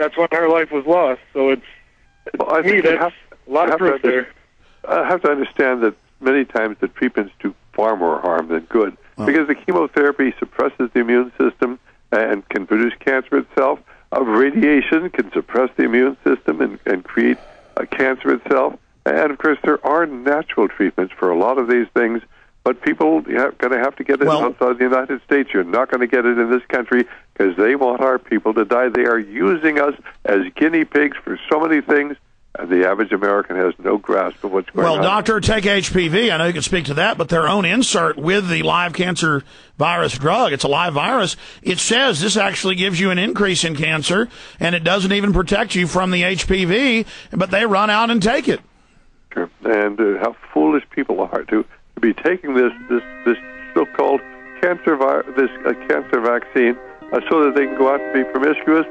that's when her life was lost. So it's well, I think that's a lot of proof there. I have to understand that many times the treatments do far more harm than good, because the chemotherapy suppresses the immune system and can produce cancer itself. Radiation can suppress the immune system and create cancer itself. And, of course, there are natural treatments for a lot of these things, but people are going to have to get it outside the United States. You're not going to get it in this country because they want our people to die. They are using us as guinea pigs for so many things, and the average American has no grasp of what's going on. Well, doctor, take HPV. I know you can speak to that, but their own insert with the live cancer virus drug, it's a live virus, it says this actually gives you an increase in cancer, and it doesn't even protect you from the HPV, but they run out and take it. Sure. And how foolish people are to be taking this so-called cancer vaccine so that they can go out and be promiscuous.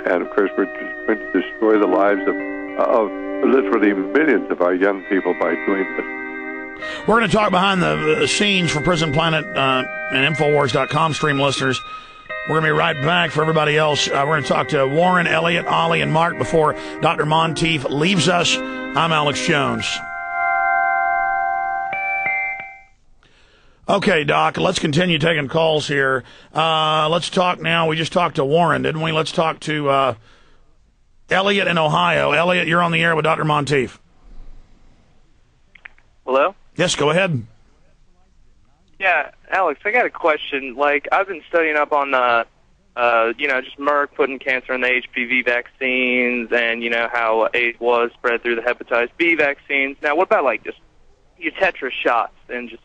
And, of course, we're just going to destroy the lives of literally millions of our young people by doing this. We're going to talk behind the scenes for Prison Planet and Infowars.com stream listeners. We're going to be right back. For everybody else, we're going to talk to Warren, Elliot, Ollie, and Mark before Dr. Monteith leaves us. I'm Alex Jones. Okay, Doc, let's continue taking calls here. Let's talk now. We just talked to Warren, didn't we? Let's talk to Elliot in Ohio. Elliot, you're on the air with Dr. Monteith. Hello? Yes, go ahead. Yeah, Alex, I got a question. Like, I've been studying up on, just Merck putting cancer in the HPV vaccines and, how AIDS was spread through the hepatitis B vaccines. Now, what about, just your tetanus shots and just...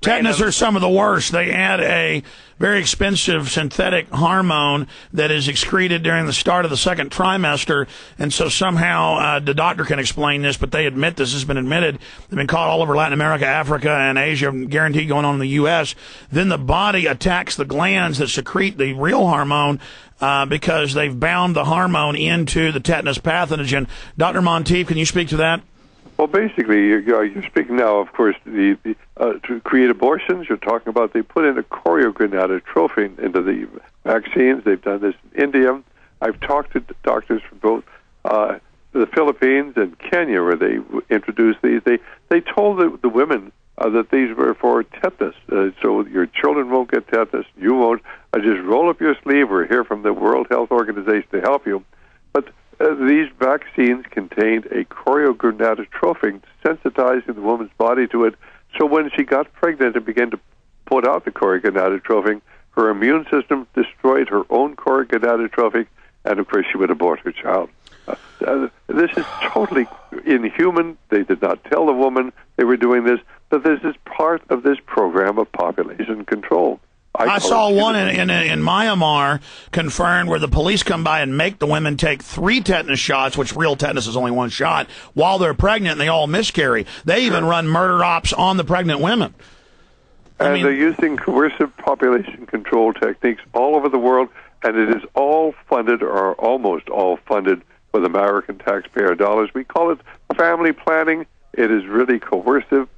Tetanus are some of the worst. They add a very expensive synthetic hormone that is excreted during the start of the second trimester, and so somehow the doctor can explain this, but they admit this has been admitted. They've been caught all over Latin America, Africa, and Asia, guaranteed going on in the U.S. Then the body attacks the glands that secrete the real hormone because they've bound the hormone into the tetanus pathogen. Dr. Monteith, can you speak to that? Well, basically, you're speaking now, of course, to create abortions. You're talking about they put in a choreogonadotrophin into the vaccines. They've done this in India. I've talked to doctors from both the Philippines and Kenya where they introduced these. They told the women that these were for tetanus, so your children won't get tetanus, you won't. Just roll up your sleeve. We're here from the World Health Organization to help you. But these vaccines contained a choreogonadotrophin, sensitizing the woman's body to it. So when she got pregnant and began to put out the choreogonadotrophin, her immune system destroyed her own choreogonadotrophin, and of course she would abort her child. This is totally inhuman. They did not tell the woman they were doing this, but this is part of this program of population control. I saw one in Myanmar confirmed where the police come by and make the women take 3 tetanus shots, which real tetanus is only 1 shot, while they're pregnant, and they all miscarry. They even run murder ops on the pregnant women. They're using coercive population control techniques all over the world, and it is all funded, or almost all funded, with American taxpayer dollars. We call it family planning. It is really coercive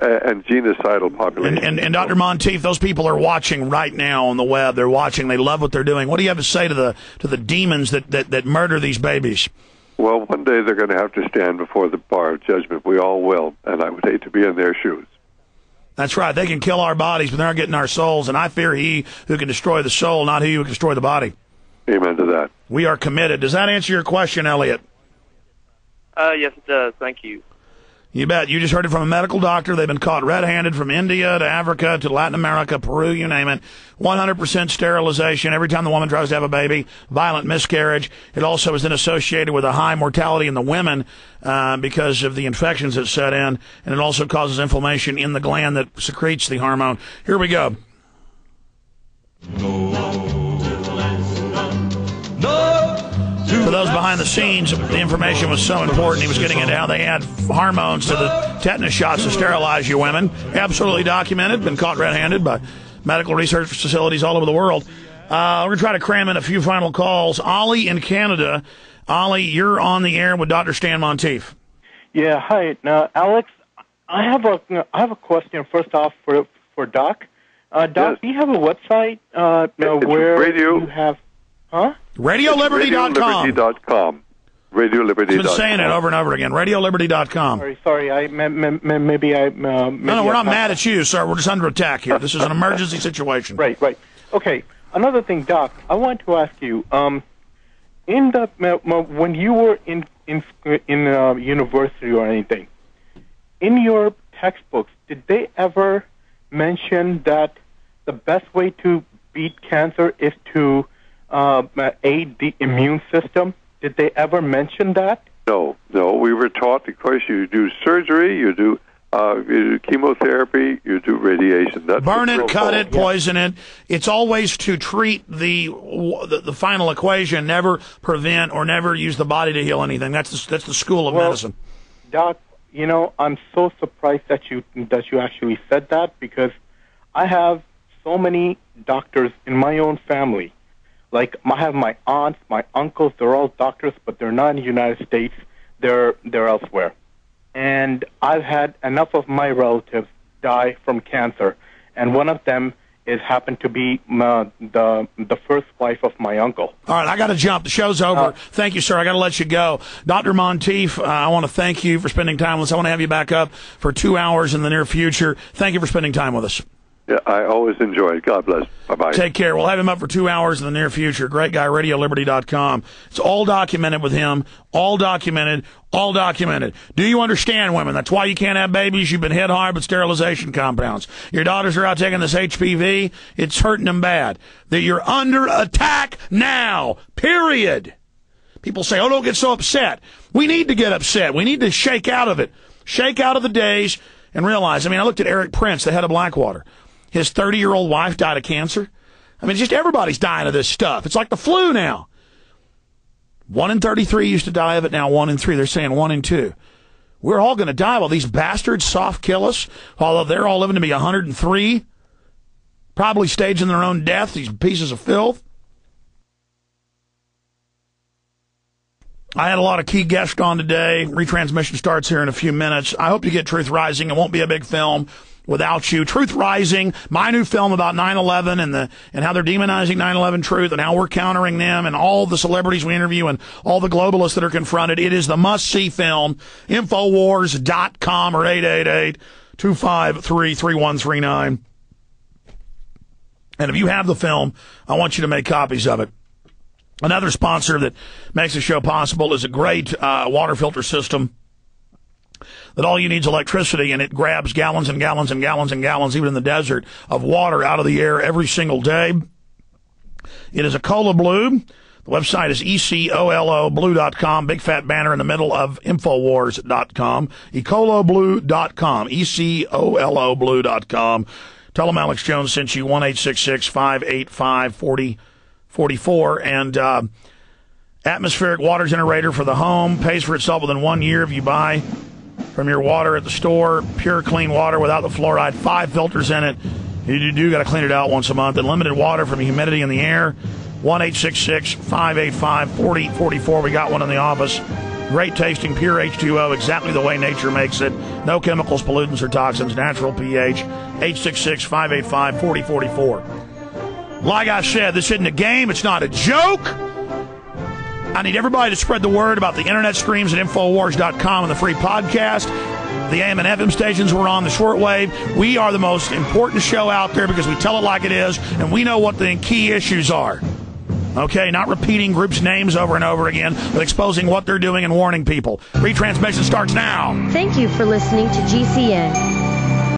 and genocidal population. And Dr. Monteith, those people are watching right now on the web. They're watching. They love what they're doing. What do you have to say to the demons that murder these babies? Well, one day they're going to have to stand before the bar of judgment. We all will, and I would hate to be in their shoes. That's right. They can kill our bodies, but they're not getting our souls, and I fear he who can destroy the soul, not he who can destroy the body. Amen to that. We are committed. Does that answer your question, Elliot? Yes, it does. Thank you. You bet. You just heard it from a medical doctor. They've been caught red-handed from India to Africa to Latin America, Peru, you name it. 100% sterilization every time the woman tries to have a baby. Violent miscarriage. It also is then associated with a high mortality in the women because of the infections that set in, and it also causes inflammation in the gland that secretes the hormone. Here we go. For those behind the scenes, the information was so important. He was getting into how they add hormones to the tetanus shots to sterilize you women. Absolutely documented. Been caught red-handed by medical research facilities all over the world. We're going to try to cram in a few final calls. Ollie in Canada. Ollie, you're on the air with Dr. Stan Monteith. Yeah, hi. Now, Alex, I have a question first off for Doc. Doc, yes. Do you have a website where you have... Huh? RadioLiberty.com. RadioLiberty.com. RadioLiberty.com. I've been saying it over and over again. RadioLiberty.com. Sorry. Maybe I. No, we're not mad at you, sir. We're just under attack here. This is an emergency situation. Right. Okay. Another thing, Doc, I want to ask you. In the when you were in university or anything, in your textbooks, did they ever mention that the best way to beat cancer is to aid the immune system? Did they ever mention that? No. We were taught, of course, you do surgery, you do chemotherapy, you do radiation. That's burn it, cut it, poison it. It's always to treat the final equation, never prevent or never use the body to heal anything. That's the school of medicine. Doc, I'm so surprised that you actually said that, because I have so many doctors in my own family. Like, I have my aunts, my uncles, they're all doctors, but they're not in the United States. They're elsewhere. And I've had enough of my relatives die from cancer, and one of them happened to be the first wife of my uncle. All right, I got to jump. The show's over. Thank you, sir. I got to let you go. Dr. Monteith, I want to thank you for spending time with us. I want to have you back up for 2 hours in the near future. Thank you for spending time with us. Yeah, I always enjoy it. God bless. Bye-bye. Take care. We'll have him up for 2 hours in the near future. Great guy, RadioLiberty.com. It's all documented with him. All documented. Do you understand, women? That's why you can't have babies. You've been hit hard with sterilization compounds. Your daughters are out taking this HPV. It's hurting them bad. That you're under attack now. Period. People say, oh, don't get so upset. We need to get upset. We need to shake out of it. Shake out of the days and realize. I looked at Eric Prince, the head of Blackwater. His 30-year-old wife died of cancer. Just everybody's dying of this stuff. It's like the flu now. 1 in 33 used to die of it. Now 1 in 3. They're saying 1 in 2. We're all going to die while these bastards soft kill us, although they're all living to be 103, probably staging their own death, these pieces of filth. I had a lot of key guests on today. Retransmission starts here in a few minutes. I hope you get Truth Rising. It won't be a big film without you. Truth Rising, my new film about 9/11 and how they're demonizing 9/11 truth and how we're countering them and all the celebrities we interview and all the globalists that are confronted. It is the must-see film. Infowars.com or 888-253-3139. And if you have the film, I want you to make copies of it. Another sponsor that makes the show possible is a great water filter system that all you need is electricity, and it grabs gallons and gallons and gallons and gallons, even in the desert, of water out of the air every single day. It is a Cola Blue. The website is ECOLOblue.com, big fat banner in the middle of Infowars.com, ECOLOblue.com, ECOLOblue.com. Tell them Alex Jones sent you, 1-866-585-4044, and atmospheric water generator for the home, pays for itself within 1 year if you buy from your water at the store. Pure, clean water without the fluoride, 5 filters in it. You do got to clean it out once a month. And limited water from humidity in the air, 1-866-585-4044. We got one in the office. Great tasting, pure H2O, exactly the way nature makes it. No chemicals, pollutants, or toxins, natural pH, 866-585-4044. Like I said, this isn't a game. It's not a joke. I need everybody to spread the word about the internet streams at Infowars.com and the free podcast, the AM and FM stations we're on, the shortwave. We are the most important show out there because we tell it like it is, and we know what the key issues are. Okay, not repeating groups' names over and over again, but exposing what they're doing and warning people. Retransmission starts now. Thank you for listening to GCN.